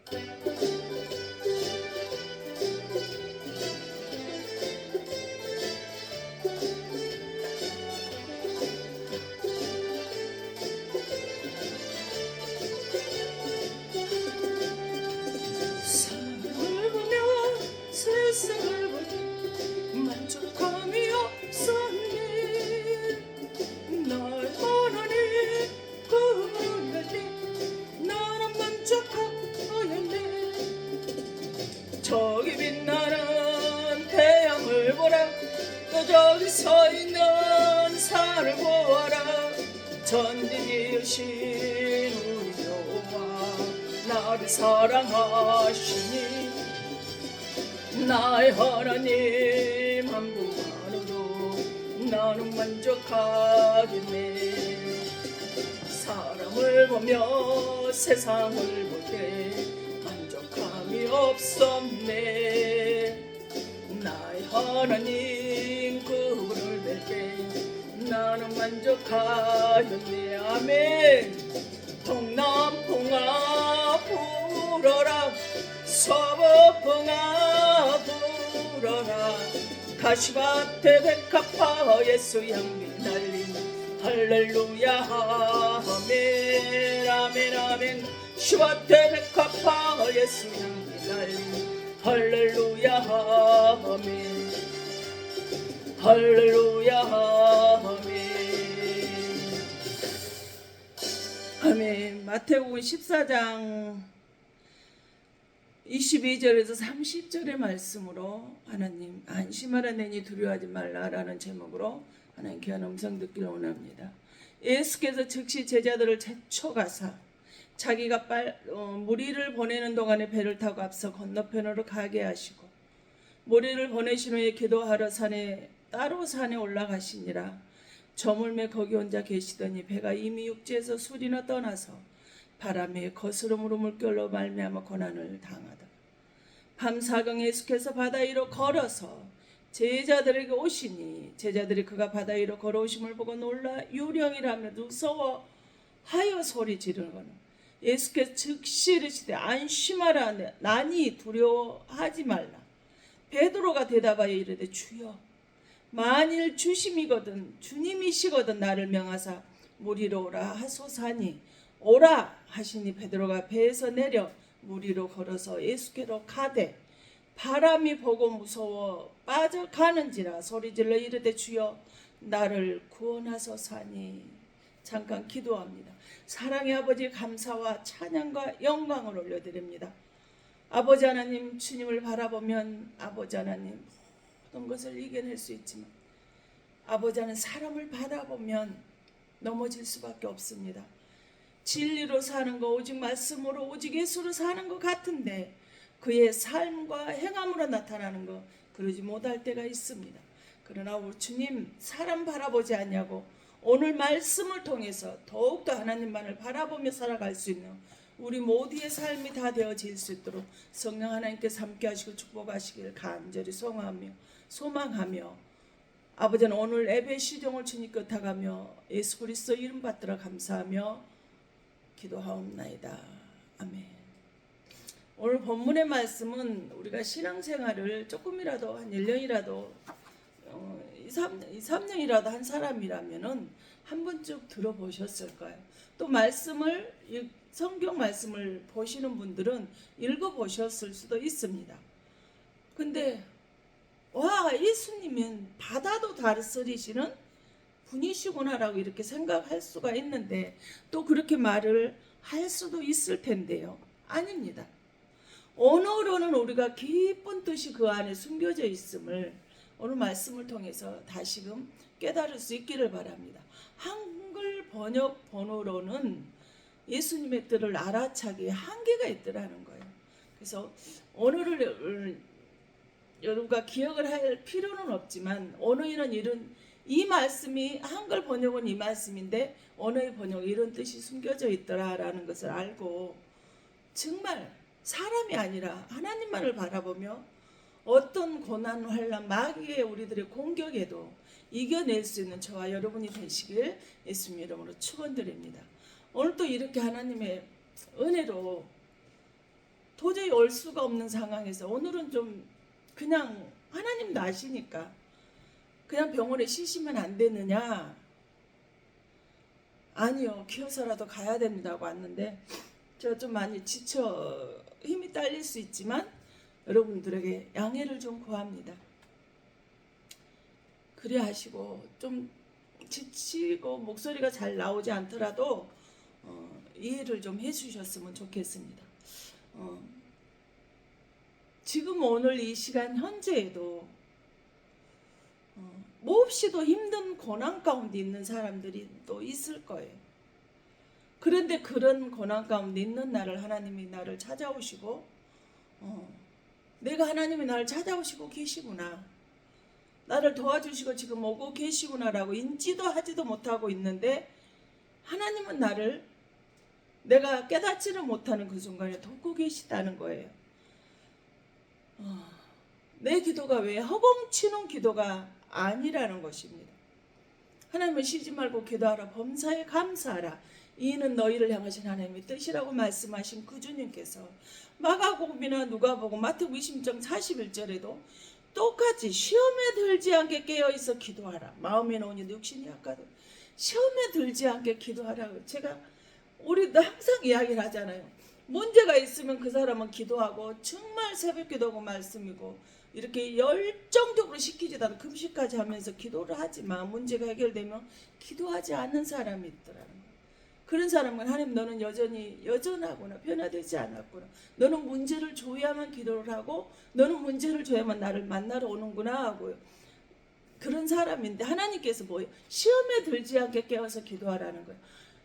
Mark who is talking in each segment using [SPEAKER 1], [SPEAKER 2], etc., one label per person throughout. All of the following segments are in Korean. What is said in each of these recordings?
[SPEAKER 1] 사람을 보며 세상을 보니 만족함이 없었네. 나의 하나님 그분을 뵐때 나는 만족하였네. 저기 빛나는 태양을 보라. 또 저기 서 있는 산을 보아라. 전지지으신 우리 여호와 나를 사랑하시니 나의 하나님 한 분만으로 나는 만족하겠네. 사람을 보며 세상을 볼 때 만족함이 없었네. 나의 하나님 그분을 뵐 때 나는 만족하였네. 아멘. 동남풍아 불어라. 서북풍아 불어라. 가시밭에 백합화 예수 향기 날림. 할렐루야 아멘 아멘 아멘. 시밭에 백합화 예수 향기 날림. 할렐루야 아멘 할렐루야 아멘 아멘. 마태복음 14장 22절에서 30절의 말씀으로 하나님 안심하라 내니 두려워하지 말라라는 제목으로 하나님 귀한 음성 듣기를 원합니다. 예수께서 즉시 제자들을 제초가사 자기가 무리를 보내는 동안에 배를 타고 앞서 건너편으로 가게 하시고 무리를 보내신 후에 기도하러 따로 산에 올라가시니라. 저물매 거기 혼자 계시더니 배가 이미 육지에서 술이나 떠나서 바람에 거스름으로 물결로 말미암아 고난을 당하다. 밤 사경에 예수께서 바다 위로 걸어서 제자들에게 오시니 제자들이 그가 바다 위로 걸어오심을 보고 놀라 유령이라며 무서워하여 소리 지르거늘 예수께서 즉시 이르시되 안심하라 나니 두려워하지 말라. 베드로가 대답하여 이르되 주여 만일 주님이시거든 나를 명하사 물 위로 오라 하소사니 오라 하시니 베드로가 배에서 내려 물 위로 걸어서 예수께로 가되 바람이 보고 무서워 빠져가는지라 소리질러 이르되 주여 나를 구원하소사니. 잠깐 기도합니다. 사랑의 아버지 감사와 찬양과 영광을 올려드립니다. 아버지 하나님 주님을 바라보면 아버지 하나님 모든 것을 이겨낼 수 있지만 아버지 하나님 사람을 바라보면 넘어질 수밖에 없습니다. 진리로 사는 거 오직 말씀으로 오직 예수로 사는 것 같은데 그의 삶과 행함으로 나타나는 거 그러지 못할 때가 있습니다. 그러나 우리 주님 사람 바라보지 않냐고 오늘 말씀을 통해서 더욱더 하나님만을 바라보며 살아갈 수 있는 우리 모두의 삶이 다 되어질 수 있도록 성령 하나님께서 함께 하시고 축복하시길 간절히 소망하며 아버지는 오늘 예배 시종을 주님 끝하가며 예수 그리스도 이름 받들어 감사하며 기도하옵나이다. 아멘. 오늘 본문의 말씀은 우리가 신앙생활을 조금이라도 한 1년이라도 2, 3년이라도 한 사람이라면은 한 번쯤 들어보셨을 거예요. 또 성경 말씀을 보시는 분들은 읽어보셨을 수도 있습니다. 근데 와 예수님은 바다도 다스리시는 분이시구나라고 이렇게 생각할 수가 있는데 또 그렇게 말을 할 수도 있을 텐데요. 아닙니다. 언어로는 우리가 깊은 뜻이 그 안에 숨겨져 있음을 오늘 말씀을 통해서 다시금 깨달을 수 있기를 바랍니다. 한글 번역 번호로는 예수님의 뜻을 알아차기에 한계가 있더라는 거예요. 그래서 언어를 여러분과 기억을 할 필요는 없지만 언어에는 이 말씀이 한글 번역은 이 말씀인데 언어의 번역에 이런 뜻이 숨겨져 있더라라는 것을 알고 정말 사람이 아니라 하나님만을 바라보며 어떤 고난, 환난, 마귀의 우리들의 공격에도 이겨낼 수 있는 저와 여러분이 되시길 예수님 이름으로 축원드립니다. 오늘 또 이렇게 하나님의 은혜로 도저히 올 수가 없는 상황에서 오늘은 좀 그냥 하나님도 아시니까 그냥 병원에 쉬시면 안 되느냐? 아니요, 키워서라도 가야 됩니다고 왔는데 제가 좀 많이 지쳐 힘이 딸릴 수 있지만 여러분들에게 양해를 좀 구합니다. 그래 하시고 좀 지치고 목소리가 잘 나오지 않더라도 이해를 좀 해주셨으면 좋겠습니다. 지금 오늘 이 시간 현재에도 몹시도 힘든 고난 가운데 있는 사람들이 또 있을 거예요. 그런데 그런 고난 가운데 있는 나를 하나님이 나를 찾아오시고 내가 하나님이 나를 찾아오시고 계시구나, 나를 도와주시고 지금 오고 계시구나라고 인지도 하지도 못하고 있는데 하나님은 나를 내가 깨닫지를 못하는 그 순간에 돕고 계시다는 거예요. 내 기도가 왜 허공치는 기도가 아니라는 것입니다. 하나님은 쉬지 말고 기도하라, 범사에 감사하라, 이는 너희를 향하신 하나님의 뜻이라고 말씀하신 그 주님께서 마가복음이나 누가복음, 마태복음 20장 41절에도 똑같이 시험에 들지 않게 깨어있어 기도하라, 마음에 놓으니 육신이 약하다, 시험에 들지 않게 기도하라. 제가 우리도 항상 이야기를 하잖아요. 문제가 있으면 그 사람은 기도하고 정말 새벽 기도하고 말씀이고 이렇게 열정적으로 시키지도 않고 금식까지 하면서 기도를 하지만 문제가 해결되면 기도하지 않는 사람이 있더라는 거예요. 그런 사람은 하나님 너는 여전히 여전하구나, 변화되지 않았구나, 너는 문제를 줘야만 기도를 하고 너는 문제를 줘야만 나를 만나러 오는구나 하고요. 그런 사람인데 하나님께서 뭐예요? 시험에 들지 않게 깨워서 기도하라는 거예요.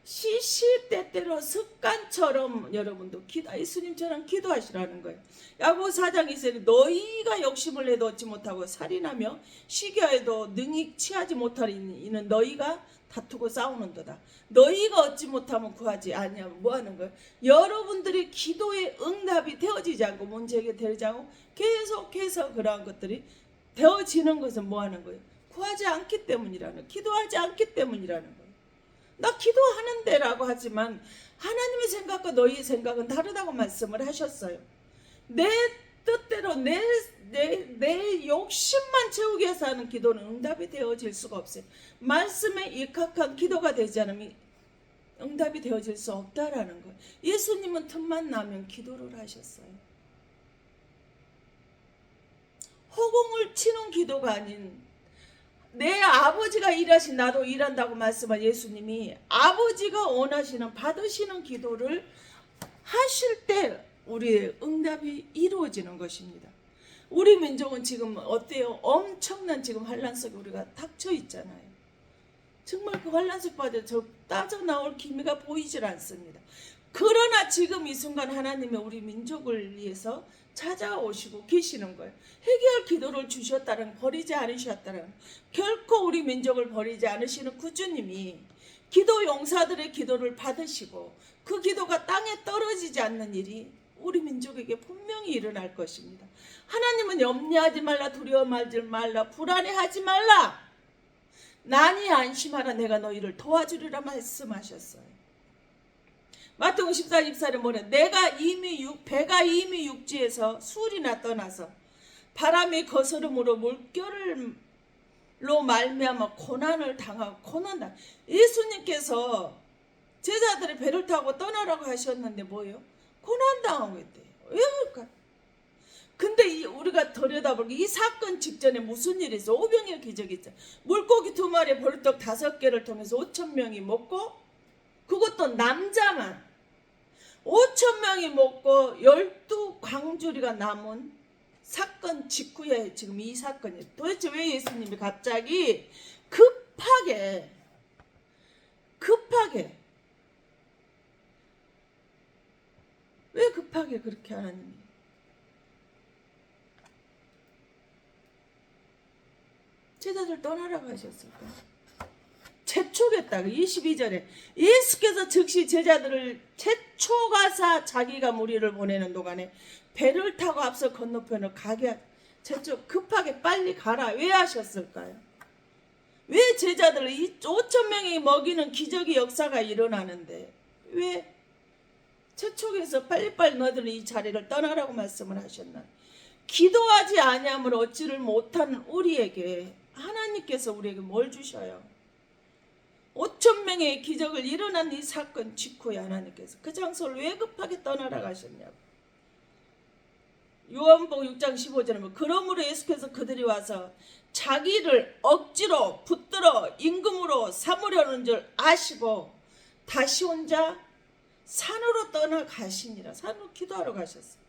[SPEAKER 1] 시시때때로 습관처럼 여러분도 예수님처럼 기도하시라는 거예요. 야고보서 4장 2절에 너희가 욕심을 내도 얻지 못하고 살인하며 시기하여도 능히 취하지 못하리니 이는 너희가 다투고 싸우는도다. 너희가 얻지 못하면 구하지 아니하면 뭐하는 거예요? 여러분들이 기도의 응답이 되어지지 않고 문제 해결되지 않고 계속해서 그러한 것들이 되어지는 것은 뭐하는 거예요? 구하지 않기 때문이라는, 기도하지 않기 때문이라는 거예요. 나 기도하는데 라고 하지만 하나님의 생각과 너희의 생각은 다르다고 말씀을 하셨어요. 내 뜻대로 내 욕심만 채우기 위해서 하는 기도는 응답이 되어질 수가 없어요. 말씀에 입각한 기도가 되지 않으면 응답이 되어질 수 없다라는 거예요. 예수님은 틈만 나면 기도를 하셨어요. 허공을 치는 기도가 아닌 내 아버지가 일하신 나도 일한다고 말씀한 예수님이 아버지가 원하시는 받으시는 기도를 하실 때 우리의 응답이 이루어지는 것입니다. 우리 민족은 지금 어때요? 엄청난 지금 환란 속에 우리가 닥쳐 있잖아요. 정말 그 환란 속 빠져 따져나올 기미가 보이질 않습니다. 그러나 지금 이 순간 하나님이 우리 민족을 위해서 찾아오시고 계시는 거예요. 회개할 기도를 주셨다는, 버리지 않으셨다는, 결코 우리 민족을 버리지 않으시는 그 주님이 기도 용사들의 기도를 받으시고 그 기도가 땅에 떨어지지 않는 일이 우리 민족에게 분명히 일어날 것입니다. 하나님은 염려하지 말라, 두려워하지 말라, 불안해하지 말라, 난이 안심하라, 내가 너희를 도와주리라 말씀하셨어요. 마태복음 14:24에 뭐래? 배가 이미 육지에서 술이나 떠나서 바람이 거스름으로 물결로 말미암아 고난을 당하고 고난다. 예수님께서 제자들의 배를 타고 떠나라고 하셨는데 뭐예요? 고난 당하고 있대요. 왜 그럴까? 근데 우리가 들여다보면 이 사건 직전에 무슨 일이 있어? 오병이어 기적이 있죠. 물고기 2마리에 벌떡 5개를 통해서 5,000명이 먹고, 그것도 남자만 5,000명이 먹고 12광주리가 남은 사건 직후에 지금 이 사건이, 도대체 왜 예수님이 갑자기 급하게 왜 급하게 그렇게 하나님이 제자들 떠나라고 하셨을까? 재촉했다. 22절에 예수께서 즉시 제자들을 재촉하사 자기가 무리를 보내는 동안에 배를 타고 앞서 건너편을 가게 재촉, 급하게 빨리 가라. 왜 하셨을까요? 왜 제자들을 5,000명이 먹이는 기적의 역사가 일어나는데 왜 재촉해서 빨리빨리 너희들은 이 자리를 떠나라고 말씀을 하셨나. 기도하지 아니하면 얻지를 못하는 우리에게 하나님께서 우리에게 뭘 주셔요? 5천 명의 기적을 일어난 이 사건 직후에 하나님께서 그 장소를 왜 급하게 떠나라고 하셨냐고. 요한복음 6장 15절에 보면 그러므로 예수께서 그들이 와서 자기를 억지로 붙들어 임금으로 삼으려는 줄 아시고 다시 혼자 산으로 떠나가시니라. 산으로 기도하러 가셨어요.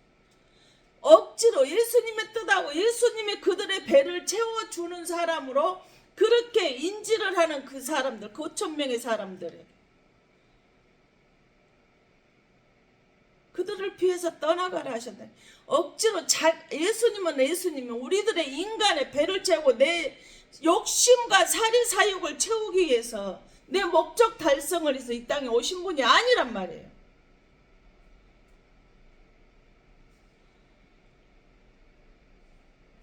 [SPEAKER 1] 억지로 예수님의 뜻하고 예수님의 그들의 배를 채워주는 사람으로 그렇게 인지를 하는 그 사람들, 그 5천 명의 사람들에게 그들을 피해서 떠나가라 하셨다. 억지로 예수님은 우리들의 인간의 배를 채우고 내 욕심과 사리사욕을 채우기 위해서 내 목적 달성을 위해서 이 땅에 오신 분이 아니란 말이에요.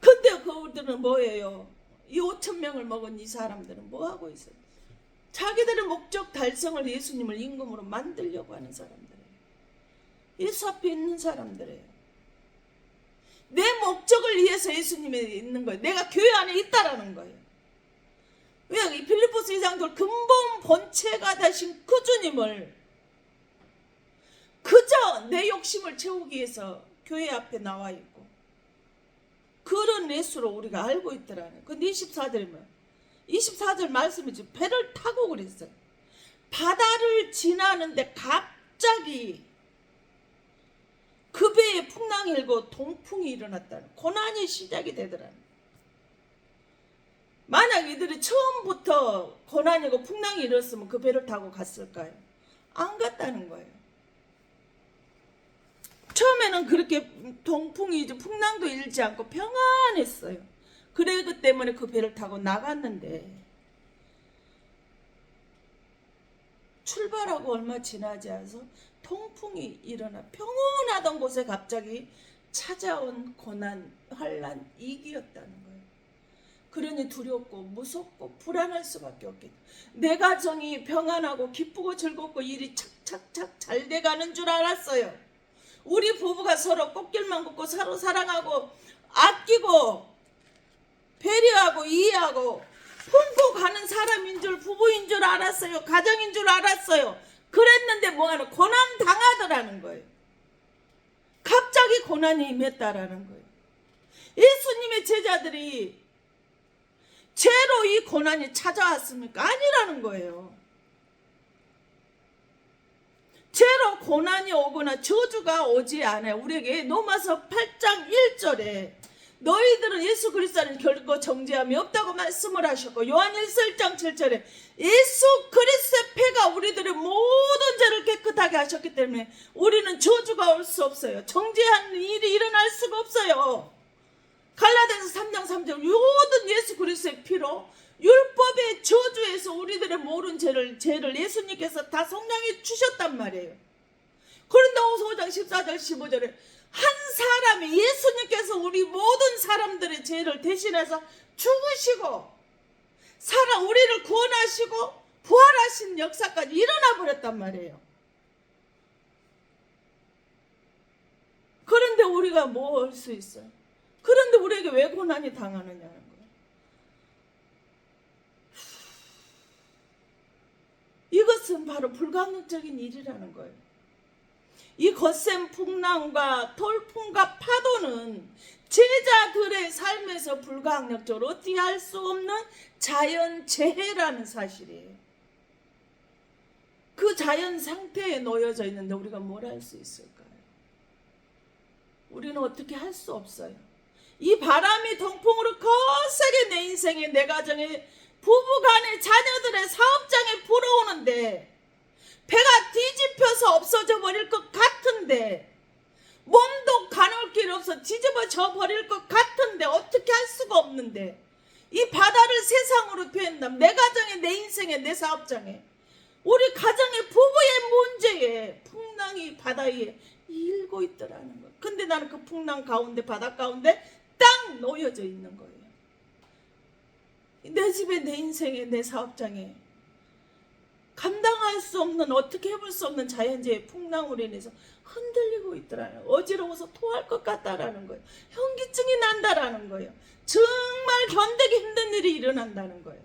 [SPEAKER 1] 근데 그들은 뭐예요? 이 5천 명을 먹은 이 사람들은 뭐하고 있어요? 자기들의 목적 달성을 예수님을 임금으로 만들려고 하는 사람들이에요. 예수 앞에 있는 사람들이에요. 내 목적을 위해서 예수님에 있는 거예요. 내가 교회 안에 있다라는 거예요. 왜? 이 빌립보서 2장도 근본 본체가 되신 그 주님을 그저 내 욕심을 채우기 위해서 교회 앞에 나와 있고 그런 예수로 우리가 알고 있더라는. 근데 24절 말씀이지. 배를 타고 그랬어요. 바다를 지나는데 갑자기 그 배에 풍랑이 일고 동풍이 일어났다는, 고난이 시작이 되더라는. 만약 이들이 처음부터 고난이고 풍랑이 일었으면 그 배를 타고 갔을까요? 안 갔다는 거예요. 처음에는 그렇게 동풍이 풍랑도 일지 않고 평안했어요. 그래그 때문에 그 배를 타고 나갔는데 출발하고 얼마 지나지 않아서 통풍이 일어나 평온하던 곳에 갑자기 찾아온 고난, 환난, 위기였다는 거예요. 그러니 두렵고 무섭고 불안할 수밖에 없겠다. 내 가정이 평안하고 기쁘고 즐겁고 일이 착착착 잘 돼가는 줄 알았어요. 우리 부부가 서로 꽃길만 걷고 서로 사랑하고 아끼고 배려하고 이해하고 품고 가는 사람인 줄, 부부인 줄 알았어요. 가정인 줄 알았어요. 그랬는데 뭐하는 고난 당하더라는 거예요. 갑자기 고난이 임했다라는 거예요. 예수님의 제자들이 죄로 이 고난이 찾아왔습니까? 아니라는 거예요. 죄로 고난이 오거나 저주가 오지 않아요. 우리에게 로마서 8장 1절에 너희들은 예수 그리스도는 결코 정죄함이 없다고 말씀을 하셨고, 요한일서 1장 7절에 예수 그리스도의 피가 우리들의 모든 죄를 깨끗하게 하셨기 때문에 우리는 저주가 올 수 없어요. 정죄하는 일이 일어날 수가 없어요. 갈라디아서 3장 3절 모든 예수 그리스도의 피로 율법의 저주에서 우리들의 모든 죄를 예수님께서 다 속량해 주셨단 말이에요. 고린도후서 5장 14절 15절에 한 사람이 예수님께서 우리 모든 사람들의 죄를 대신해서 죽으시고 우리를 구원하시고 부활하신 역사까지 일어나 버렸단 말이에요. 그런데 우리가 뭐 할 수 있어요? 그런데 우리에게 왜 고난이 당하느냐는 거예요. 이것은 바로 불가능적인 일이라는 거예요. 이 거센 풍랑과 돌풍과 파도는 제자들의 삶에서 불가항력적으로 어떻게 할 수 없는 자연재해라는 사실이에요. 그 자연 상태에 놓여져 있는데 우리가 뭘 할 수 있을까요? 우리는 어떻게 할 수 없어요. 이 바람이 동풍으로 거세게 내 인생에, 내 가정에, 부부간에, 자녀들의 사업장에 불어오는데 배가 뒤집혀서 없어져 버릴 것 같은데, 몸도 가눌 길 없어 뒤집어져 버릴 것 같은데 어떻게 할 수가 없는데, 이 바다를 세상으로 표현한다면 내 가정에, 내 인생에, 내 사업장에, 우리 가정의 부부의 문제에 풍랑이 바다 위에 일고 있더라는 거예요. 근데 나는 그 풍랑 가운데, 바다 가운데 딱 놓여져 있는 거예요. 내 집에, 내 인생에, 내 사업장에 감당할 수 없는, 어떻게 해볼 수 없는 자연재해 풍랑으로 인해서 흔들리고 있더라는, 어지러워서 토할 것 같다라는 거예요. 현기증이 난다라는 거예요. 정말 견디기 힘든 일이 일어난다는 거예요.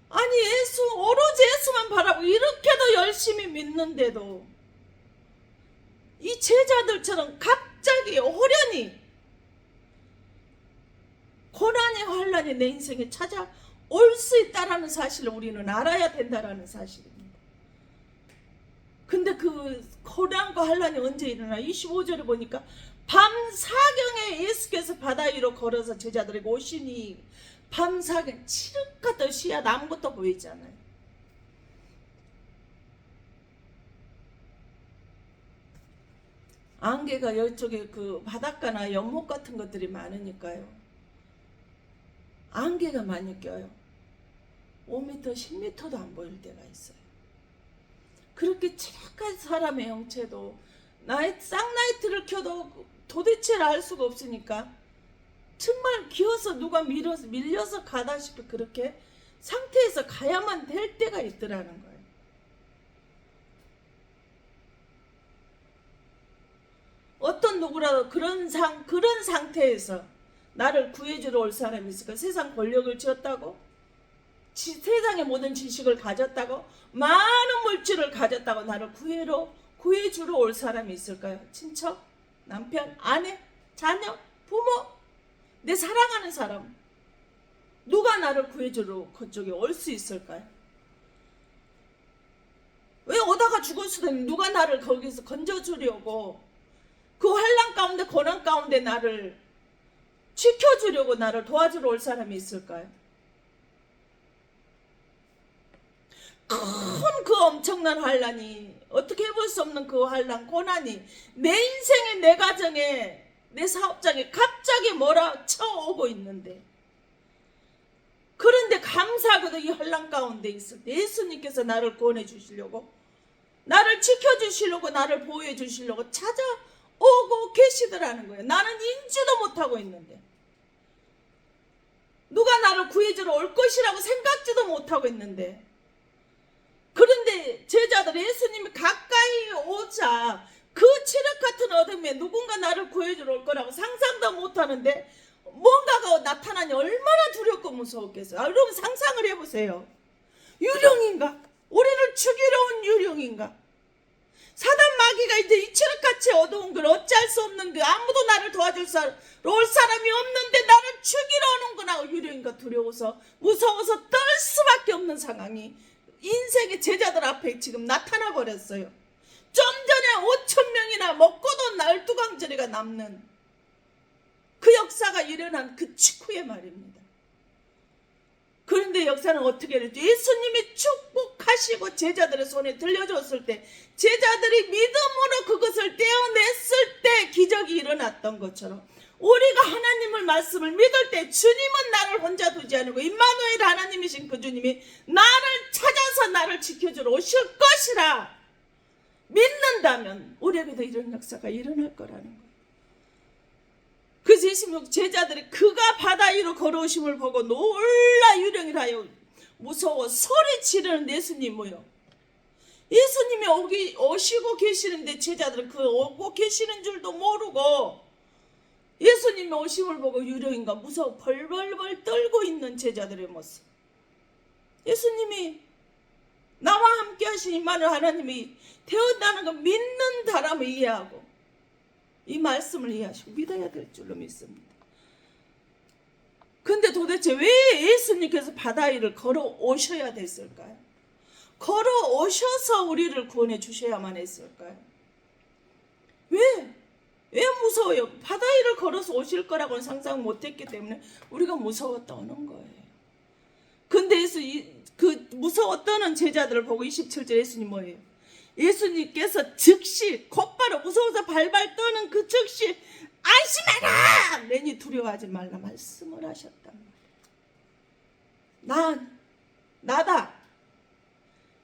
[SPEAKER 1] 아니 예수, 오로지 예수만 바라고 이렇게도 열심히 믿는데도 이 제자들처럼 갑자기 호련히 고난의 환란이 내 인생에 찾아올 수 있다라는 사실을 우리는 알아야 된다라는 사실입니다. 근데 그 고난과 환란이 언제 일어나? 25절에 보니까 밤 사경에 예수께서 바다 위로 걸어서 제자들에게 오시니, 밤 사경, 칠흑같은 시야 아무것도 보이지 않아요. 안개가 이쪽에 그 바닷가나 연못 같은 것들이 많으니까요. 안개가 많이 껴요. 5m, 10m도 안 보일 때가 있어요. 그렇게 착한 사람의 형체도 쌍라이트를 켜도 도대체 알 수가 없으니까 정말 기어서 누가 밀려서 가다시피 그렇게 상태에서 가야만 될 때가 있더라는 거예요. 어떤 누구라도 그런 상태에서 나를 구해주러 올 사람이 있을까? 세상 권력을 쥐었다고? 세상의 모든 지식을 가졌다고? 많은 물질을 가졌다고 나를 구해주러 올 사람이 있을까요? 친척, 남편, 아내, 자녀, 부모, 내 사랑하는 사람, 누가 나를 구해주러 그쪽에 올 수 있을까요? 왜 오다가 죽을 수도 있는데 누가 나를 거기서 건져주려고, 그 환난 가운데 고난 가운데 나를 지켜주려고 나를 도와주러 올 사람이 있을까요? 큰 그 엄청난 환난이, 어떻게 해볼 수 없는 그 환난, 고난이 내 인생에, 내 가정에, 내 사업장에 갑자기 몰아쳐오고 있는데, 그런데 감사하게도 이 환난 가운데 있을 때 예수님께서 나를 구원해 주시려고, 나를 지켜주시려고, 나를 보호해 주시려고 찾아오고 계시더라는 거예요. 나는 인지도 못하고 있는데, 누가 나를 구해주러 올 것이라고 생각지도 못하고 있는데, 그런데 제자들 예수님이 가까이 오자 그 칠흑 같은 어둠에 누군가 나를 구해주러 올 거라고 상상도 못하는데 뭔가가 나타나니 얼마나 두렵고 무서웠겠어요. 여러분 상상을 해보세요. 유령인가? 우리를 죽이러 온 유령인가? 사단 마귀가 이제 이 칠흑같이 어두운 걸 어찌할 수 없는 그 아무도 나를 도와줄 올 사람이 없는데 나를 죽이러 오는구나. 유령인가? 두려워서 무서워서 떨 수밖에 없는 상황이 인생의 제자들 앞에 지금 나타나 버렸어요. 좀 전에 5,000명이나 먹고도 날두강저리가 남는 그 역사가 일어난 그 직후의 말입니다. 그런데 역사는 어떻게 됐죠? 예수님이 축복하시고 제자들의 손에 들려줬을 때 제자들이 믿음으로 그것을 떼어냈을 때 기적이 일어났던 것처럼 우리가 하나님을 말씀을 믿을 때 주님은 나를 혼자 두지 않고 임마누엘 하나님이신 그 주님이 나를 찾아서 나를 지켜주러 오실 것이라 믿는다면 우리에게도 이런 역사가 일어날 거라는 거예요. 그래서 예수님 제자들이 그가 바다 위로 걸어오심을 보고 놀라 유령이라여 무서워 소리 지르는 예수님 뭐요? 예수님이 오시고 계시는데 제자들은 그 오고 계시는 줄도 모르고 예수님이 오심을 보고 유령인가 무서워 벌벌벌 떨고 있는 제자들의 모습. 예수님이 나와 함께 하신 임마누엘 하나님이 되었다는 걸 믿는다라면 이해하고 이 말씀을 이해하시고 믿어야 될 줄로 믿습니다. 근데 도대체 왜 예수님께서 바다 위를 걸어 오셔야 됐을까요? 걸어 오셔서 우리를 구원해 주셔야만 했을까요? 왜 무서워요? 바다 위를 걸어서 오실 거라고는 상상 못했기 때문에 우리가 무서워 떠는 거예요. 근데 그 무서워 떠는 제자들을 보고 27절 예수님 뭐예요? 예수님께서 즉시 곧바로 무서워서 발발 떠는 그 즉시 안심하라! 내니 두려워하지 말라 말씀을 하셨단 말이에요. 나다.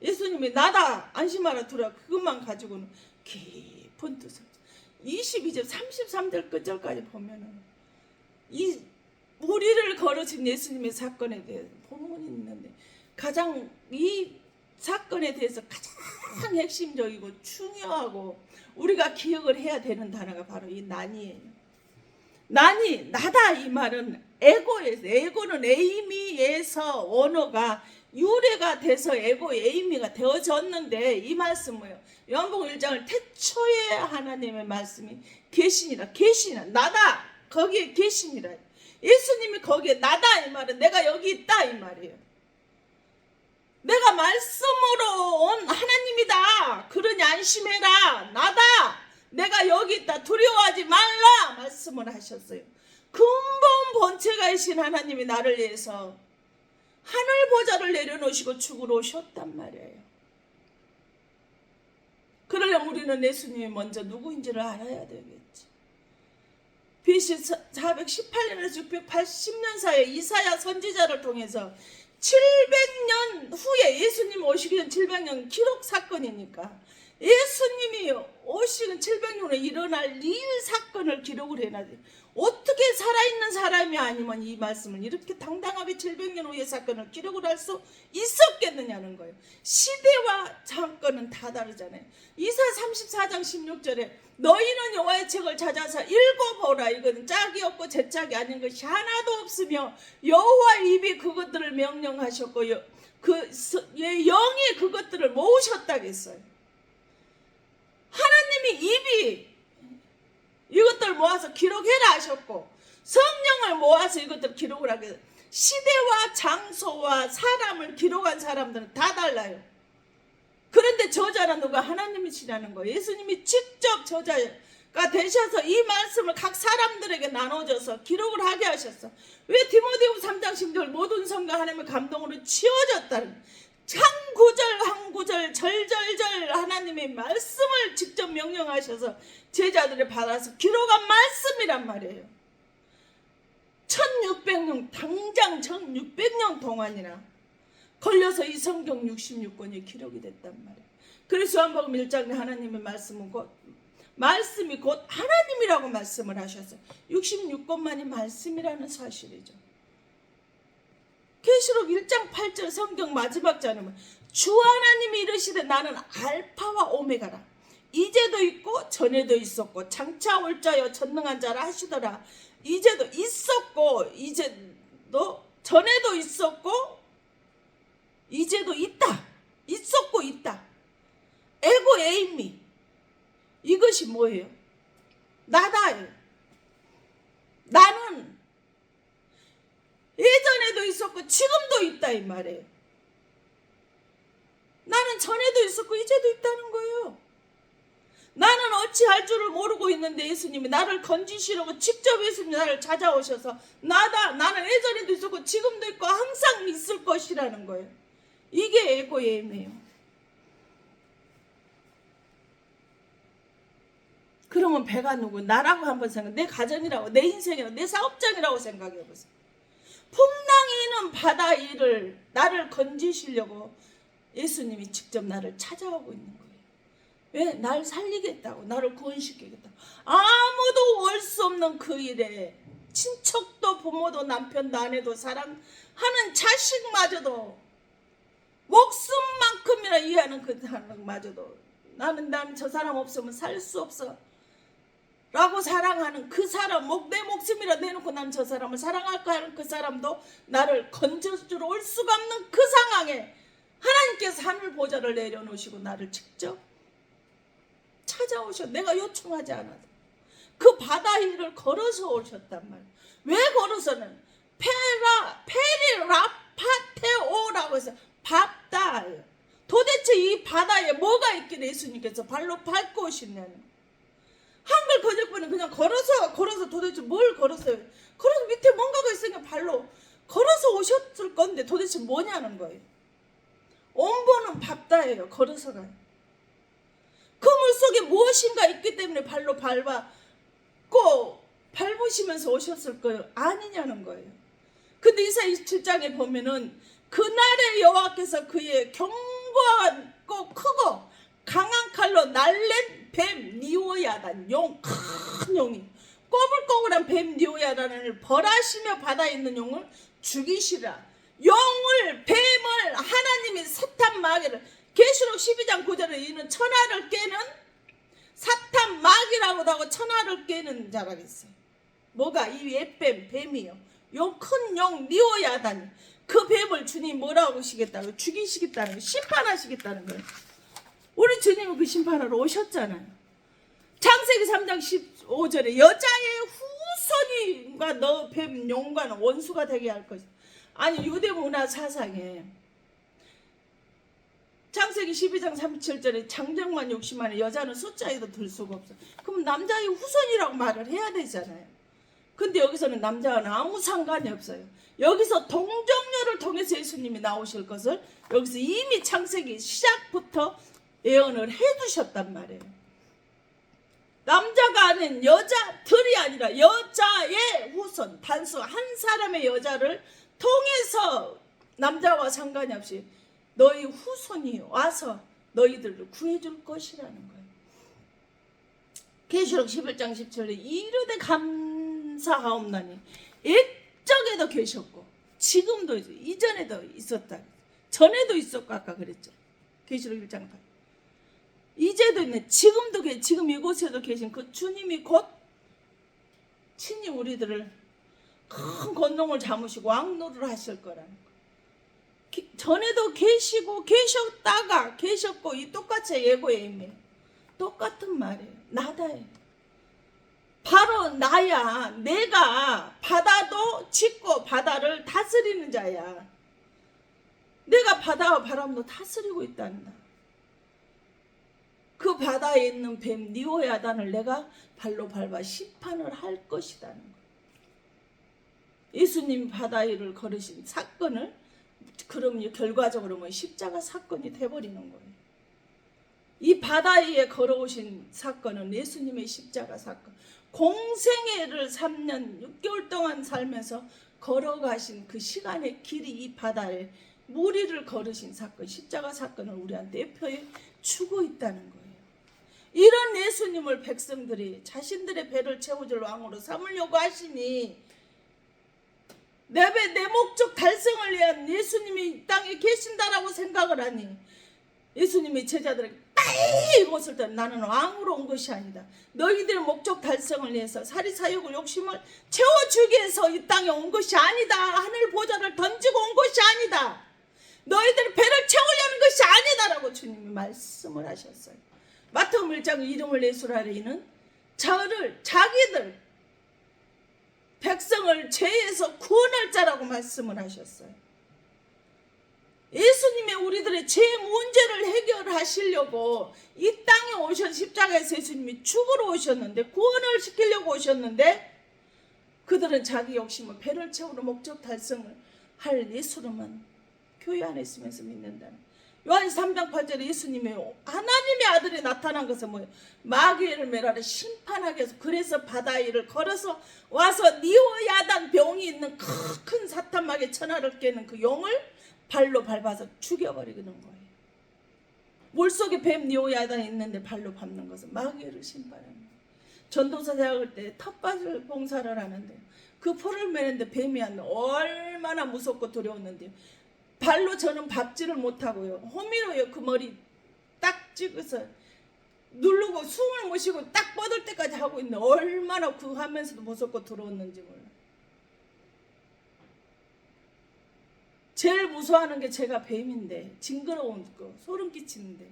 [SPEAKER 1] 예수님이 나다 안심하라 두려워 그것만 가지고는 깊은 뜻을 22절 33절 끝절까지 보면은 이 우리를 걸으신 예수님의 사건에 대해 본문이 있는데 가장 이 사건에 대해서 가장 핵심적이고 중요하고 우리가 기억을 해야 되는 단어가 바로 이 난이에요. 난이, 나다 이 말은 에고에서, 에고는 에이미에서 원어가 유래가 돼서 에고 에이미가 되어졌는데 이 말씀은요. 요한복음 1장을 태초에 하나님의 말씀이 계시니라, 나다 거기에 계시니라. 예수님이 거기에 나다 이 말은 내가 여기 있다 이 말이에요. 내가 말씀으로 온 하나님이다. 그러니 안심해라. 나다. 내가 여기 있다. 두려워하지 말라. 말씀을 하셨어요. 근본 본체가이신 하나님이 나를 위해서 하늘 보좌를 내려놓으시고 죽으러 오셨단 말이에요. 그러려면 우리는 예수님이 먼저 누구인지를 알아야 되겠지. BC 418년에서 680년 사이에 이사야 선지자를 통해서 700년 후에 예수님 오시기 전 700년 기록 사건이니까 예수님이 오시는 700년 후에 일어날 리일 사건을 기록을 해놔야 어떻게 살아있는 사람이 아니면 이 말씀을 이렇게 당당하게 700년 후의 사건을 기록을 할 수 있었겠느냐는 거예요. 시대와 사건은 다 다르잖아요. 이사 34장 16절에 너희는 여호와의 책을 찾아서 읽어보라. 이건 짝이 없고 제짝이 아닌 것이 하나도 없으며 여호와의 입이 그것들을 명령하셨고 영이 그것들을 모으셨다겠어요. 하나님이 입이 이것들 모아서 기록해라 하셨고 성령을 모아서 이것들 기록을 하게 돼요. 시대와 장소와 사람을 기록한 사람들은 다 달라요. 그런데 저자는 누가? 하나님이시라는 거예요. 예수님이 직접 저자가 되셔서 이 말씀을 각 사람들에게 나눠줘서 기록을 하게 하셨어. 왜 디모데후서 3장 10절 모든 성경 하나님의 감동으로 치워졌다는 한 구절 한 구절 절절절 하나님의 말씀을 직접 명령하셔서 제자들이 받아서 기록한 말씀이란 말이에요. 1600년 당장 1600년 동안이나 걸려서 이 성경 66권이 기록이 됐단 말이에요. 그래서 요한복음 1장에 하나님의 말씀이 곧 하나님이라고 말씀을 하셔서 66권만이 말씀이라는 사실이죠. 계시록 1장 8절 성경 마지막 자는 주 하나님이 이르시되 나는 알파와 오메가라. 이제도 있고 전에도 있었고 장차 올 자여 전능한 자라 하시더라. 이제도 있었고 이제도 전에도 있었고 이제도 있다. 있었고 있다. 에고 에이미. 이것이 뭐예요? 나다예요. 나는 예전에도 있었고 지금도 있다 이 말이에요. 나는 전에도 있었고 이제도 있다는 거예요. 나는 어찌할 줄을 모르고 있는데 예수님이 나를 건지시려고 직접 예수님이 나를 찾아오셔서 나다. 나는 예전에도 있었고 지금도 있고 항상 있을 것이라는 거예요. 이게 에고예임이에요. 그러면 배가 누구? 나라고 한번 생각해. 내 가정이라고, 내 인생이라고, 내 사업장이라고 생각해보세요. 풍랑이는 바다 일을 나를 건지시려고 예수님이 직접 나를 찾아오고 있는 거예요. 왜? 날 살리겠다고, 나를 구원시키겠다고. 아무도 올 수 없는 그 일에 친척도 부모도 남편도 아내도 사랑하는 자식마저도 목숨만큼이나 이해하는 그 사람마저도 나는 저 사람 없으면 살 수 없어 라고 사랑하는 그 사람, 내 목숨이라 내놓고 나는 저 사람을 사랑할까 하는 그 사람도 나를 건져주러 올 수가 없는 그 상황에 하나님께서 하늘 보좌를 내려놓으시고 나를 직접 찾아오셔. 내가 요청하지 않아도 그 바다 위를 걸어서 오셨단 말이야. 왜 걸어서는? 페리라파테오라고 해서 밟다예요. 도대체 이 바다에 뭐가 있길래 예수님께서 발로 밟고 오시냐는. 한글 번역본은 그냥 걸어서 도대체 뭘 걸었어요? 걸어서 밑에 뭔가가 있으니까 발로 걸어서 오셨을 건데 도대체 뭐냐는 거예요. 원본은 밟다예요. 걸어서 가요. 그 물속에 무엇인가 있기 때문에 발로 밟았고 밟으시면서 오셨을 거예요. 아니냐는 거예요. 근데 이사야 27장에 보면은 그날의 여호와께서 그의 견고하고 크고 강한 칼로 날랜 뱀 니오야단 큰 용이 꼬불꼬불한 뱀 니오야단을 벌하시며 바다에 있는 용을 죽이시라. 용을, 뱀을, 하나님이 사탄 마귀를, 계시록 12장 9절에 이는 천하를 깨는, 사탄 마귀라고도 하고 천하를 깨는 자라고 했어요. 뭐가? 이 옛뱀, 뱀이요. 용, 큰 용, 리오야단이. 그 뱀을 주님 뭐라고 하시겠다고? 죽이시겠다는 거예요. 심판하시겠다는 거예요. 우리 주님은 그 심판하러 오셨잖아요. 창세기 3장 15절에 여자의 후손이가 너 뱀, 용과는 원수가 되게 할 것이다. 아니, 유대 문화 사상에 창세기 12장 37절에 장정만 욕심하는 여자는 숫자에도 들 수가 없어. 그럼 남자의 후손이라고 말을 해야 되잖아요. 근데 여기서는 남자와는 아무 상관이 없어요. 여기서 동정녀를 통해서 예수님이 나오실 것을 여기서 이미 창세기 시작부터 예언을 해두셨단 말이에요. 남자가 아닌 여자들이 아니라 여자의 후손, 단수 한 사람의 여자를 통해서 남자와 상관이 없이 너희 후손이 와서 너희들을 구해줄 것이라는 거예요. 계시록 11장 17절에 이르되 감사하옵나니 옛적에도 계셨고 지금도 이전에도 있었다. 전에도 있었고 아까 그랬죠. 계시록 1장 8. 이제도 있네. 지금도 지금 이곳에도 계신 그 주님이 곧 친히 우리들을 큰 권능을 잡으시고 왕노를 하실 거라는 거. 전에도 계시고 계셨다가 계셨고 이 똑같이 예고에 임해요. 똑같은 말이에요. 나다예요. 바로 나야. 내가 바다도 짓고 바다를 다스리는 자야. 내가 바다와 바람도 다스리고 있단다. 그 바다에 있는 뱀 니오야단을 내가 발로 밟아 심판을 할 것이라는 거예요. 예수님이 바다 위를 걸으신 사건을 그럼 결과적으로 뭐 십자가 사건이 돼버리는 거예요. 이 바다 위에 걸어오신 사건은 예수님의 십자가 사건. 공생애를 3년 6개월 동안 살면서 걸어가신 그 시간의 길이 이 바다에 물 위를 걸으신 사건, 십자가 사건을 우리한테 대표해 주고 있다는 거예요. 이런 예수님을 백성들이 자신들의 배를 채워줄 왕으로 삼으려고 하시니 내 목적 달성을 위한 예수님이 이 땅에 계신다라고 생각을 하니 예수님이 제자들에게 빨리 이곳을 떠나 나는 왕으로 온 것이 아니다. 너희들의 목적 달성을 위해서 사리사욕을 욕심을 채워주기 위해서 이 땅에 온 것이 아니다. 하늘 보좌를 던지고 온 것이 아니다. 너희들의 배를 채우려는 것이 아니다라고 주님이 말씀을 하셨어요. 마태복음 1장 이름을 예수라리는 자기들 백성을 죄에서 구원할 자라고 말씀을 하셨어요. 예수님이 우리들의 죄 문제를 해결하시려고 이 땅에 오신 십자가에서 예수님이 죽으러 오셨는데 구원을 시키려고 오셨는데 그들은 자기 욕심을 배를 채우러 목적 달성을 할 예수로만 교회 안에 있으면서 믿는다는. 요한서 3장 8절에 예수님이 하나님의 아들이 나타난 것은 뭐예요? 마귀를 멸하러 심판하기 위해서 그래서 바다 위를 걸어서 와서 니오야단 병이 있는 큰 사탄 마귀 천하를 깨는 그 용을 발로 밟아서 죽여버리는 거예요. 물속에 뱀 니오야단이 있는데 발로 밟는 것은 마귀를 심판하는 거예요. 전도사 대학을 때 텃밭을 봉사를 하는데 그 풀을 매는데 뱀이 왔는데 얼마나 무섭고 두려웠는데요. 발로 저는 밟지를 못하고요. 호미로요 그 머리 딱 찍어서 누르고 숨을 못 쉬고 딱 뻗을 때까지 하고 있는데 얼마나 그 하면서도 무섭고 두려웠는지 몰라요. 제일 무서워하는 게 제가 뱀인데 징그러운 거 소름 끼치는데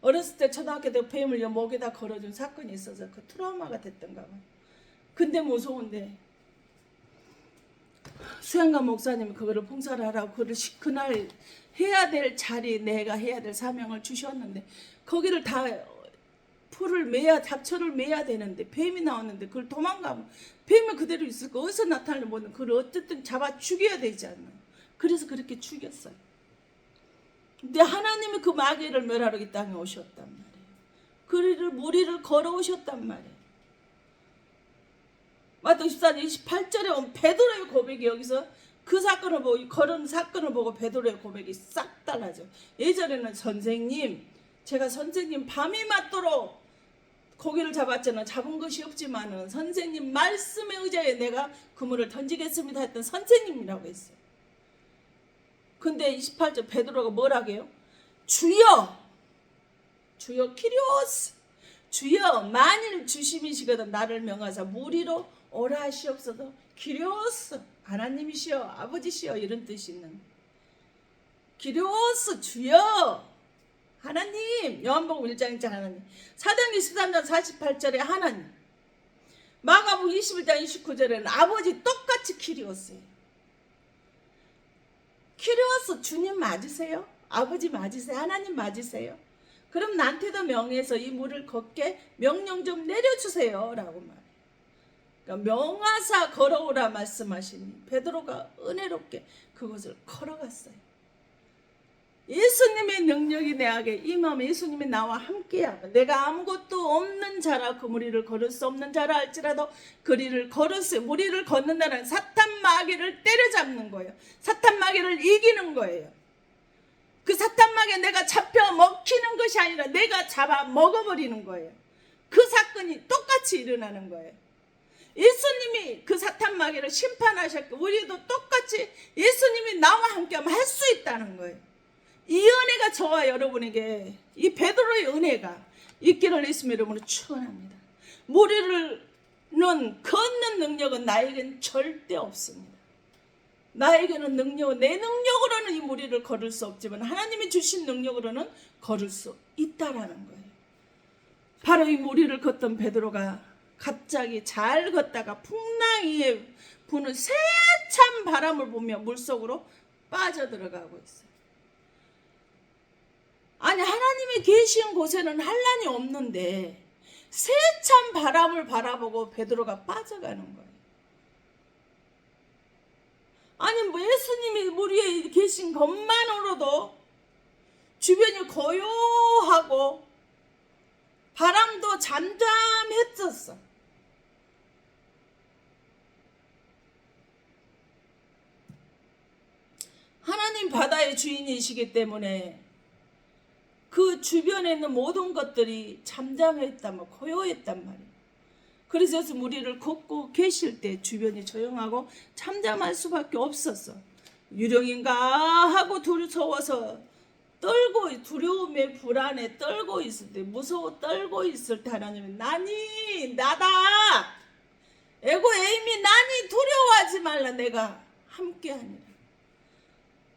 [SPEAKER 1] 어렸을 때 초등학교 때 뱀을 목에다 걸어준 사건이 있어서 그 트라우마가 됐던가 봐요. 근데 무서운데 수양관 목사님이 그거를 봉사를 하라고 그날 해야 될 자리 내가 해야 될 사명을 주셨는데 거기를 다 풀을 매야 잡초를 매야 되는데 뱀이 나왔는데 그걸 도망가면 뱀이 그대로 있을 거 어디서 나타나는 모든 그걸 어쨌든 잡아 죽여야 되지 않나. 그래서 그렇게 죽였어요. 근데 하나님이 그 마귀를 멸하러 이 땅에 오셨단 말이에요. 무리를 걸어오셨단 말이에요. 마태복음 24장 28절에 온 베드로의 고백이 여기서 그 사건을 보고 걸은 사건을 보고 베드로의 고백이 싹 달라져. 예전에는 선생님 제가 선생님 밤이 맞도록 고기를 잡았잖아요. 잡은 것이 없지만은 선생님 말씀에 의지해 내가 그물을 던지겠습니다 했던 선생님이라고 했어요. 근데 28절 베드로가 뭐라게요? 주여, 주여 키리오스, 주여 만일 주심이시거든 나를 명하사 무리로 오라 하시옵소서. 키리오스, 하나님이시여, 아버지시여, 이런 뜻이 있는 키리오스, 주여 하나님. 요한복음 1장 1장 하나님, 사도행전 13장 48절에 하나님, 마가복음 21장 29절에는 아버지 똑같이 키리오스예요. 키리오스 주님 맞으세요? 아버지 맞으세요? 하나님 맞으세요? 그럼 나한테도 명해서 이 물을 걷게 명령 좀 내려주세요 라고 말해요. 그러니까 명하사 걸어오라 말씀하시니 베드로가 은혜롭게 그것을 걸어갔어요. 예수님의 능력이 내게 임하면 예수님이 나와 함께하면 내가 아무것도 없는 자라 그 무리를 걸을 수 없는 자라 할지라도 그리를 걸었어요. 무리를 걷는다는 사탄 마귀를 때려잡는 거예요. 사탄 마귀를 이기는 거예요. 그 사탄 마귀에 내가 잡혀 먹히는 것이 아니라 내가 잡아 먹어버리는 거예요. 그 사건이 똑같이 일어나는 거예요. 예수님이 그 사탄 마귀를 심판하셨고 우리도 똑같이 예수님이 나와 함께하면 할 수 있다는 거예요. 이 은혜가 저와 여러분에게, 이 베드로의 은혜가 있기를 예수님 이름으로 축원합니다. 무리를 걷는 능력은 나에겐 절대 없습니다. 나에게는 능력은, 내 능력으로는 이 무리를 걸을 수 없지만 하나님이 주신 능력으로는 걸을 수 있다라는 거예요. 바로 이 무리를 걷던 베드로가 갑자기 잘 걷다가 풍랑이 부는 세찬 바람을 보며 물속으로 빠져들어가고 있어요. 아니, 하나님이 계신 곳에는 환난이 없는데 세찬 바람을 바라보고 베드로가 빠져가는 거예요. 아니, 뭐 예수님이 물 위에 계신 것만으로도 주변이 고요하고 바람도 잠잠했었어. 하나님 바다의 주인이시기 때문에 그 주변에 있는 모든 것들이 잠잠했단 말, 고요했단 말이에요. 그래서 무리를 걷고 계실 때 주변이 조용하고 잠잠할 수밖에 없었어. 유령인가 하고 두려워서 떨고, 두려움에 불안에 떨고 있을 때, 무서워 떨고 있을 때 하나님이 나니 나다, 에고 에이미 나니 두려워하지 말라, 내가 함께하니라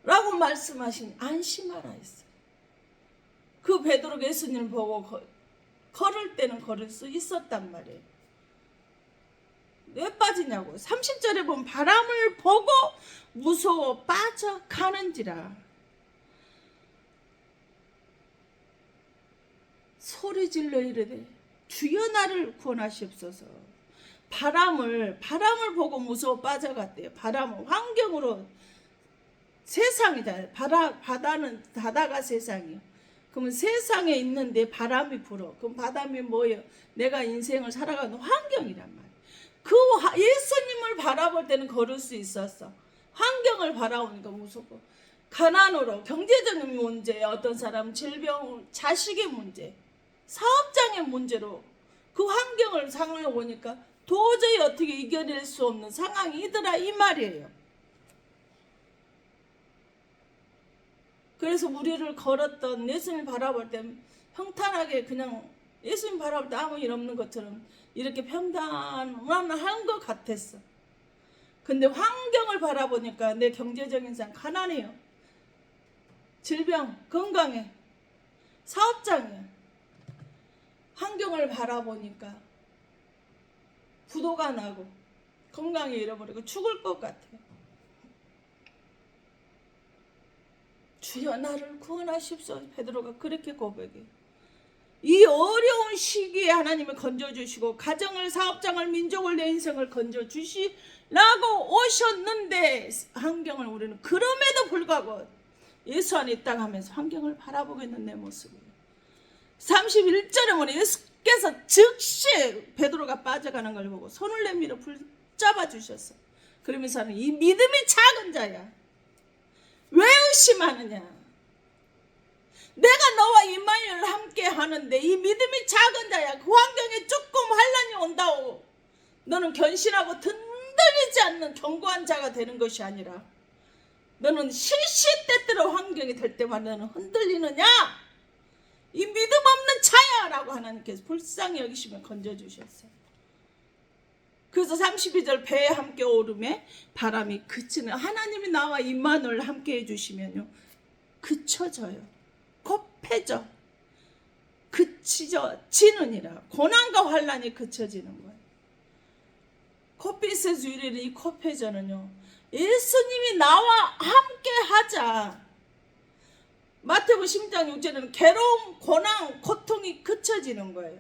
[SPEAKER 1] 라고 말씀하신 안심하라 했어요. 그 베드로가 예수님을 보고 걸을 때는 걸을 수 있었단 말이에요. 왜 빠지냐고. 30절에 보면 바람을 보고 무서워 빠져가는지라. 소리질러 이르되 주여 나를 구원하시옵소서. 바람을 보고 무서워 빠져갔대요. 바람은 환경으로, 세상이다. 바다가 세상이에요. 그러면 세상에 있는데 바람이 불어. 그럼 바람이 뭐예요? 내가 인생을 살아가는 환경이란 말이에요. 그 예수님을 바라볼 때는 걸을 수 있었어. 환경을 바라보니까 무섭고, 가난으로, 경제적인 문제, 어떤 사람은 질병, 자식의 문제, 사업장의 문제로 그 환경을 살아보니까 도저히 어떻게 이겨낼 수 없는 상황이더라 이 말이에요. 그래서 우리를 걸었던 예수님 바라볼 때 평탄하게 그냥 예수님 바라볼 때 아무 일 없는 것처럼 이렇게 평탄한 것 같았어. 근데 환경을 바라보니까 내 경제적인 상황 가난해요. 질병, 건강해. 사업장이야. 환경을 바라보니까 부도가 나고 건강을 잃어버리고 죽을 것 같아요. 주여 나를 구원하십시오. 베드로가 그렇게 고백해요. 이 어려운 시기에 하나님을 건져주시고 가정을, 사업장을, 민족을, 내 인생을 건져주시라고 오셨는데 환경을 우리는 그럼에도 불구하고 예수 안에 있다가 하면서 환경을 바라보고 있는 내 모습이에요. 31절에 보면 예수께서 즉시 베드로가 빠져가는 걸 보고 손을 내밀어 붙잡아 주셨어. 그러면서 이 믿음이 작은 자야, 왜 의심하느냐? 내가 너와 임마누엘 함께 하는데 이 믿음이 작은 자야. 그 환경에 조금 환난이 온다고 너는 견신하고 흔들리지 않는 견고한 자가 되는 것이 아니라 너는 시시때때로 환경이 될 때마다 너는 흔들리느냐? 이 믿음 없는 자야 라고 하나님께서 불쌍히 여기시면 건져주셨어요. 그래서 32절 배에 함께 오름에 바람이 그치는, 하나님이 나와 임마누엘 함께 해주시면요 그쳐져요. 곱해져 그치지느니라. 고난과 환난이 그쳐지는 거예요. 콧빛의 주일에는 이 곱해져는요 예수님이 나와 함께 하자. 마태복음 10장 6절에는 괴로움, 고난, 고통이 그쳐지는 거예요.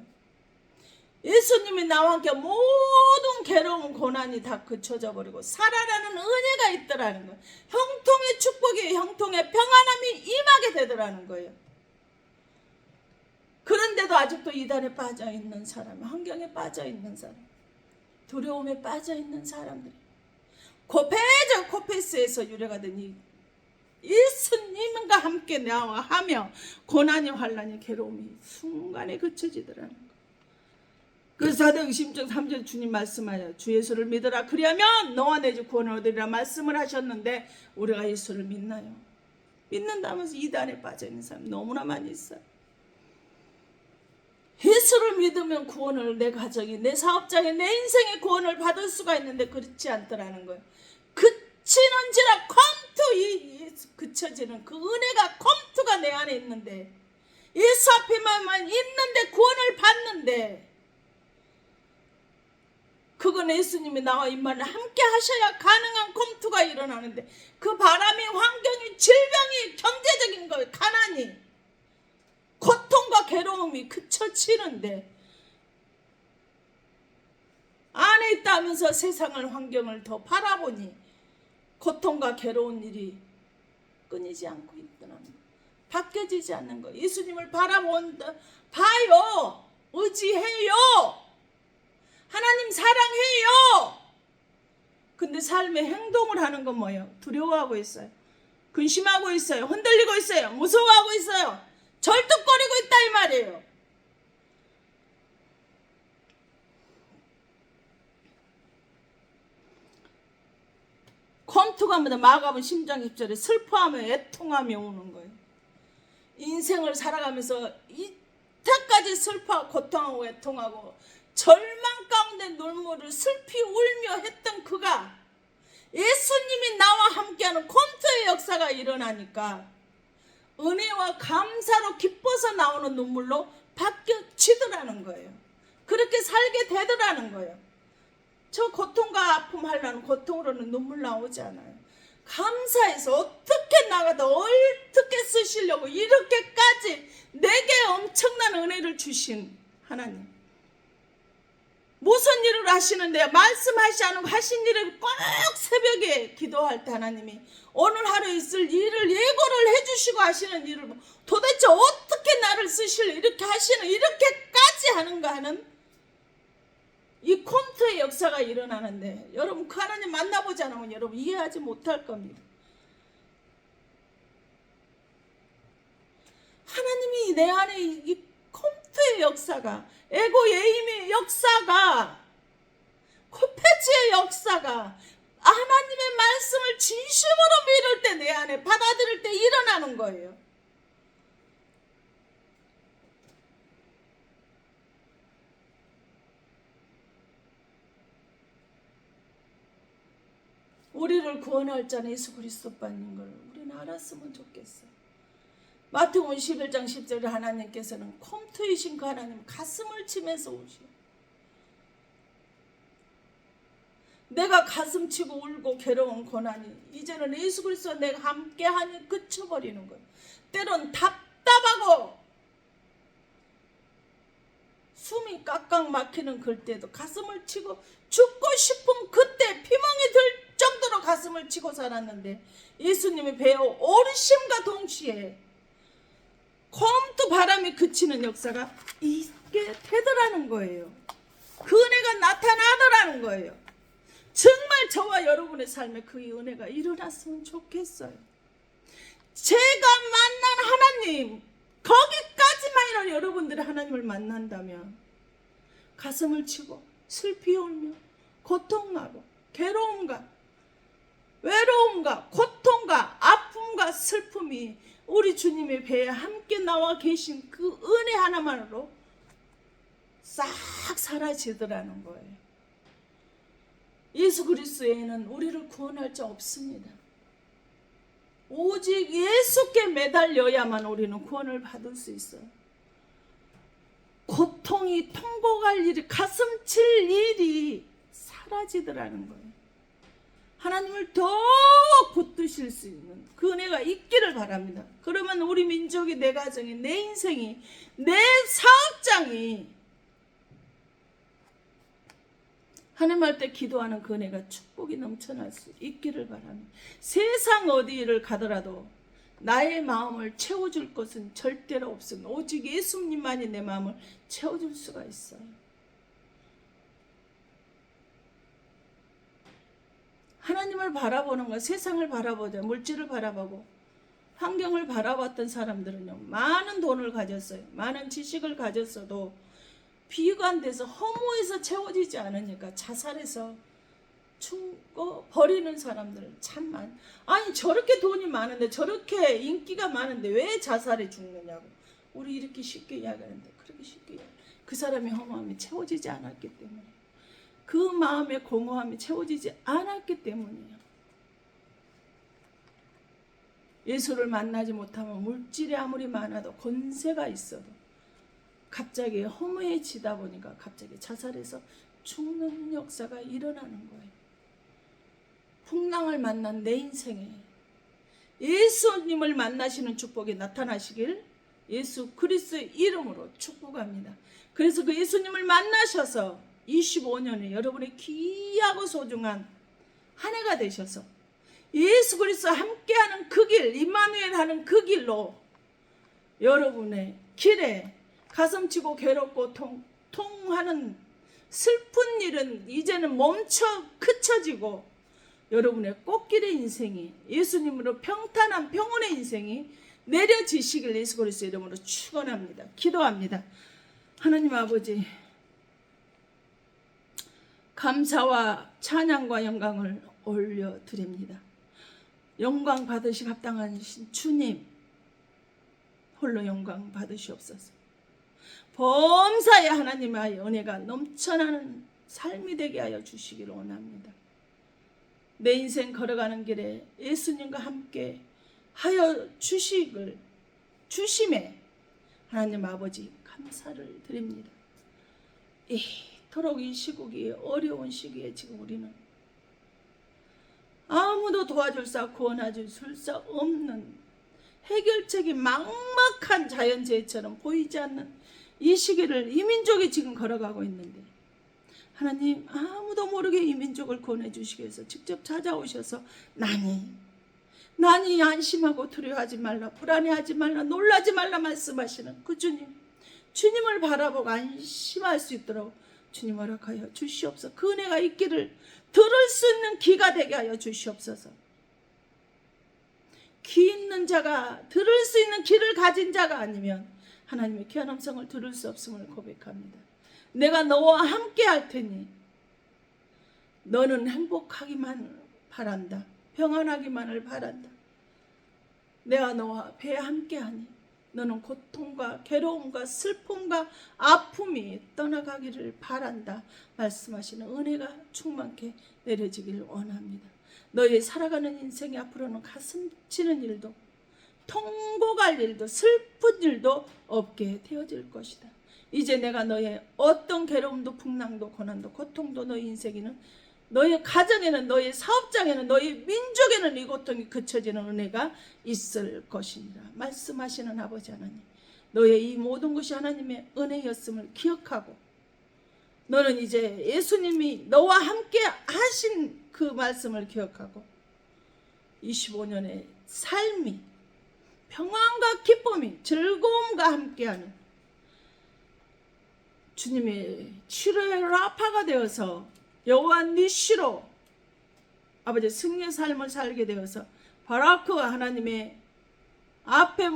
[SPEAKER 1] 예수님이 나와 함께 모든 괴로움, 고난이 다 그쳐져 버리고 살아나는 은혜가 있더라는 거예요. 형통의 축복이, 형통의 평안함이 임하게 되더라는 거예요. 그런데도 아직도 이단에 빠져있는 사람, 환경에 빠져있는 사람, 두려움에 빠져있는 사람들이 코페저 코페스에서 유래가 된 이 예수님과 함께 나와 하며 고난이 환난이 괴로움이 순간에 그쳐지더라는 거예요. 그래서 사도행 10장 3절 주님 말씀하여 주 예수를 믿으라 그리하면 너와 내 집 구원을 얻으리라 말씀을 하셨는데 우리가 예수를 믿나요? 믿는다면서 이단에 빠져있는 사람 너무나 많이 있어요. 예수를 믿으면 구원을, 내 가정이, 내 사업장에, 내 인생의 구원을 받을 수가 있는데 그렇지 않더라는 거예요. 그치는지라 컴투, 그쳐지는 그 은혜가 컴투가 내 안에 있는데, 예수 앞에만 있는데 구원을 받는데, 그건 예수님이 나와 임마누엘 함께 하셔야 가능한 컴투가 일어나는데, 그 바람이, 환경이, 질병이, 경제적인 거, 가난이, 고통과 괴로움이 그쳐지는데 안에 있다면서 세상을, 환경을 더 바라보니 고통과 괴로운 일이 끊이지 않고 있더라. 바뀌어지지 않는 거. 예수님을 바라본다, 봐요, 의지해요, 하나님 사랑해요. 근데 삶의 행동을 하는 건 뭐예요? 두려워하고 있어요, 근심하고 있어요, 흔들리고 있어요, 무서워하고 있어요, 절뚝거리고 있다 이 말이에요. 컴투가 뭐다? 마가복음 10장 10절에 슬퍼하며 애통하며 우는 거예요. 인생을 살아가면서 이때까지 슬퍼하고 고통하고 애통하고 절망 가운데 눈물을 슬피 울며 했던 그가 예수님이 나와 함께하는 컴투의 역사가 일어나니까 은혜와 감사로 기뻐서 나오는 눈물로 바뀌어지더라는 거예요. 그렇게 살게 되더라는 거예요. 저 고통과 아픔 하려는 고통으로는 눈물 나오지 않아요. 감사해서 어떻게 나가다 어떻게 쓰시려고 이렇게까지 내게 엄청난 은혜를 주신 하나님, 무슨 일을 하시는데 말씀하시 않고 하신 일을 꼭 새벽에 기도할 때 하나님이 오늘 하루 있을 일을 예고를 해주시고 하시는 일을 도대체 어떻게 나를 쓰실래 이렇게 하시는, 이렇게까지 하는가 하는 이 컴투의 역사가 일어나는데 여러분 그 하나님 만나보지 않으면 여러분 이해하지 못할 겁니다. 하나님이 내 안에 이 컴투의 역사가, 에고 예임의 역사가, 코페치의 역사가 하나님의 말씀을 진심으로 믿을 때, 내 안에 받아들일 때 일어나는 거예요. 우리를 구원할 자는 예수 그리스도뿐인 걸 우리는 알았으면 좋겠어요. 마태복음 11장 10절에 하나님께서는 컴투이신 그 하나님 가슴을 치면서 우시오. 내가 가슴 치고 울고 괴로운 고난이 이제는 예수 그리스도와 내가 함께하니 그쳐버리는 거예요. 때론 답답하고 숨이 깍깍 막히는 그때도 가슴을 치고 죽고 싶은 그때 피멍이 들 정도로 가슴을 치고 살았는데 예수님이 배에 오르심과 동시에 컴투 바람이 그치는 역사가 있게 되더라는 거예요. 그 은혜가 나타나더라는 거예요. 정말 저와 여러분의 삶에 그 은혜가 일어났으면 좋겠어요. 제가 만난 하나님, 거기까지만이라도 여러분들이 하나님을 만난다면 가슴을 치고 슬피 울며 고통하고 괴로움과 외로움과 고통과 아픔과 슬픔이 우리 주님의 배에 함께 나와 계신 그 은혜 하나만으로 싹 사라지더라는 거예요. 예수 그리스도에는 우리를 구원할 자 없습니다. 오직 예수께 매달려야만 우리는 구원을 받을 수 있어요. 고통이 통곡할 일이, 가슴 칠 일이 사라지더라는 거예요. 하나님을 더 붙드실 수 있는 그 은혜가 있기를 바랍니다. 그러면 우리 민족이, 내 가정이, 내 인생이, 내 사업장이 하나님 할 때 기도하는 그 은혜가 축복이 넘쳐날 수 있기를 바랍니다. 세상 어디를 가더라도 나의 마음을 채워줄 것은 절대로 없습니다. 오직 예수님만이 내 마음을 채워줄 수가 있어요. 하나님을 바라보는 것, 세상을 바라보자, 물질을 바라보고 환경을 바라봤던 사람들은요, 많은 돈을 가졌어요. 많은 지식을 가졌어도 비관돼서 허무해서 채워지지 않으니까 자살해서 죽고 버리는 사람들 참 많아. 아니 저렇게 돈이 많은데, 저렇게 인기가 많은데 왜 자살해 죽느냐고 우리 이렇게 쉽게 이야기하는데, 그렇게 쉽게 그 사람의 허무함이 채워지지 않았기 때문에, 그 마음의 공허함이 채워지지 않았기 때문이에요. 예수를 만나지 못하면 물질이 아무리 많아도 권세가 있어도 갑자기 허무해지다 보니까 갑자기 자살해서 죽는 역사가 일어나는 거예요. 풍랑을 만난 내 인생에 예수님을 만나시는 축복이 나타나시길 예수 그리스도의 이름으로 축복합니다. 그래서 그 예수님을 만나셔서 25년에 여러분의 귀하고 소중한 한 해가 되셔서 예수 그리스도와 함께하는 그 길, 임마누엘 하는 그 길로 여러분의 길에 가슴치고 괴롭고 통하는 슬픈 일은 이제는 멈춰 그쳐지고 여러분의 꽃길의 인생이 예수님으로 평탄한 평온의 인생이 내려지시길 예수 그리스도 이름으로 축원합니다. 기도합니다. 하나님 아버지, 감사와 찬양과 영광을 올려드립니다. 영광 받으시 합당하신 주님 홀로 영광 받으시옵소서. 범사의 하나님의 은혜가 넘쳐나는 삶이 되게 하여 주시기를 원합니다. 내 인생 걸어가는 길에 예수님과 함께 하여 주심에 하나님 아버지 감사를 드립니다. 이토록 이 시국이 어려운 시기에 지금 우리는 아무도 도와줄 사 구원해줄 수 없는 해결책이 막막한 자연재해처럼 보이지 않는 이 시기를 이 민족이 지금 걸어가고 있는데, 하나님 아무도 모르게 이 민족을 구원해 주시기 위해서 직접 찾아오셔서 난이 안심하고 두려워하지 말라, 불안해하지 말라, 놀라지 말라 말씀하시는 그 주님을 바라보고 안심할 수 있도록 주님 허락하여 주시옵소서. 그 은혜가 있기를 들을 수 있는 귀가 되게 하여 주시옵소서. 귀 있는 자가, 들을 수 있는 귀를 가진 자가 아니면 하나님의 귀한 음성을 들을 수 없음을 고백합니다. 내가 너와 함께 할 테니 너는 행복하기만 바란다, 평안하기만을 바란다. 내가 너와 배에 함께하니 너는 고통과 괴로움과 슬픔과 아픔이 떠나가기를 바란다 말씀하시는 은혜가 충만케 내려지기를 원합니다. 너의 살아가는 인생이 앞으로는 가슴 치는 일도 통곡할 일도 슬픈 일도 없게 되어질 것이다. 이제 내가 너의 어떤 괴로움도 풍랑도 고난도 고통도 너의 인생에는, 너의 가정에는, 너의 사업장에는, 너의 민족에는 이 고통이 그쳐지는 은혜가 있을 것입니다. 말씀하시는 아버지 하나님, 너의 이 모든 것이 하나님의 은혜였음을 기억하고, 너는 이제 예수님이 너와 함께 하신 그 말씀을 기억하고 25년의 삶이 평안과 기쁨이 즐거움과 함께하는 주님의 치료의 라파가 되어서 여호와 니시로 아버지 승리의 삶을 살게 되어서 바라크와 하나님의 앞에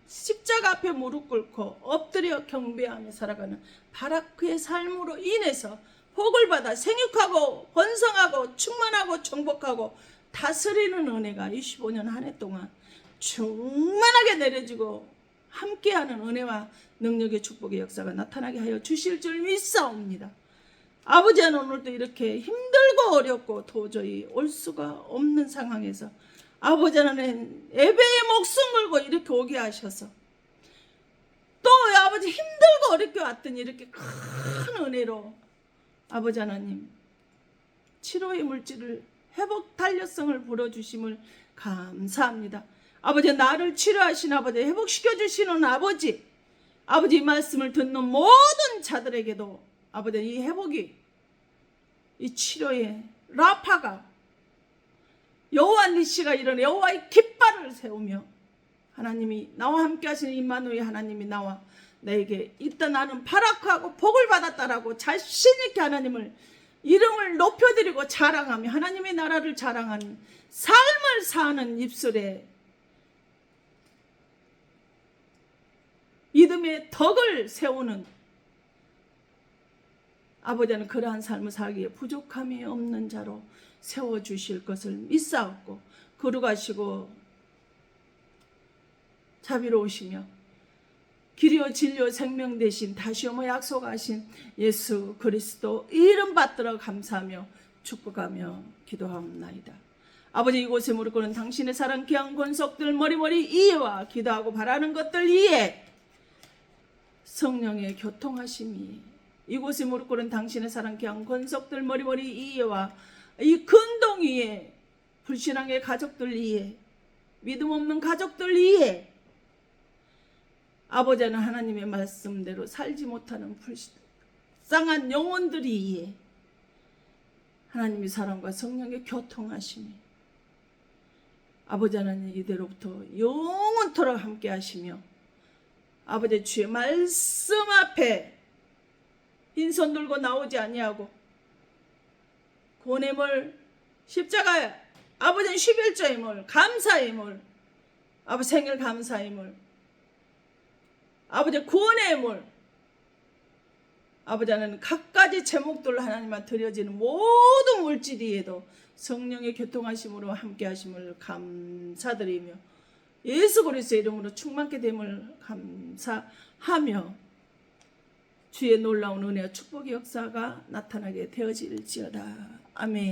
[SPEAKER 1] 십자가 앞에 무릎 꿇고 엎드려 경배하며 살아가는 바라크의 삶으로 인해서 복을 받아 생육하고 번성하고 충만하고 정복하고 다스리는 은혜가 25년 한 해 동안 충만하게 내려지고 함께하는 은혜와 능력의 축복의 역사가 나타나게 하여 주실 줄 믿사옵니다. 아버지는 오늘도 이렇게 힘들고 어렵고 도저히 올 수가 없는 상황에서 아버지는 예배의 목숨 걸고 이렇게 오게 하셔서 또 아버지 힘들고 어렵게 왔더니 이렇게 큰 은혜로 아버지 하나님 치료의 물질을 회복 탄력성을 불어주심을 감사합니다. 아버지 나를 치료하신 아버지 회복시켜 주시는 아버지 이 말씀을 듣는 모든 자들에게도 아버지 이 회복이 이 치료의 라파가 여호와 니시가 이런 여호와의 깃발을 세우며 하나님이 나와 함께 하시는 임마누엘 하나님이 나와 나에게 이따 나는 바라크하고 복을 받았다라고 자신 있게 하나님을 이름을 높여드리고 자랑하며 하나님의 나라를 자랑하는 삶을 사는 입술에 믿음의 덕을 세우는 아버지는 그러한 삶을 살기에 부족함이 없는 자로 세워주실 것을 믿사옵고 거룩하시고 자비로우시며 길이요 진리요 생명 되신 다시 오며 약속하신 예수 그리스도 이름 받들어 감사하며 축복하며 기도하옵나이다. 아버지 이곳에 무릎 꿇은 당신의 사랑 귀한 권속들 머리머리 이해와 기도하고 바라는 것들 이해 성령의 교통하심이 이곳에 무릎 꿇은 당신의 사랑 귀한 권속들 머리머리 이해와 이 근동 이해 불신앙의 가족들 이해 믿음 없는 가족들 이해 아버지는 하나님의 말씀대로 살지 못하는 불쌍한 영혼들이 이해 하나님의 사랑과 성령의 교통하심이 아버지 하나님 이대로부터 영원토록 함께 하시며 아버지 주의 말씀 앞에 흰손 들고 나오지 아니하고 고뇌물 십자가 아버지는 11조의 물 감사의 물 아버지 생일 감사의 물 아버지 구원의 물 아버지는 각가지 제목들로 하나님만 드려지는 모든 물질이에도 성령의 교통하심으로 함께 하심을 감사드리며 예수 그리스도의 이름으로 충만케 됨을 감사하며 주의 놀라운 은혜와 축복의 역사가 나타나게 되어질지어다. 아멘.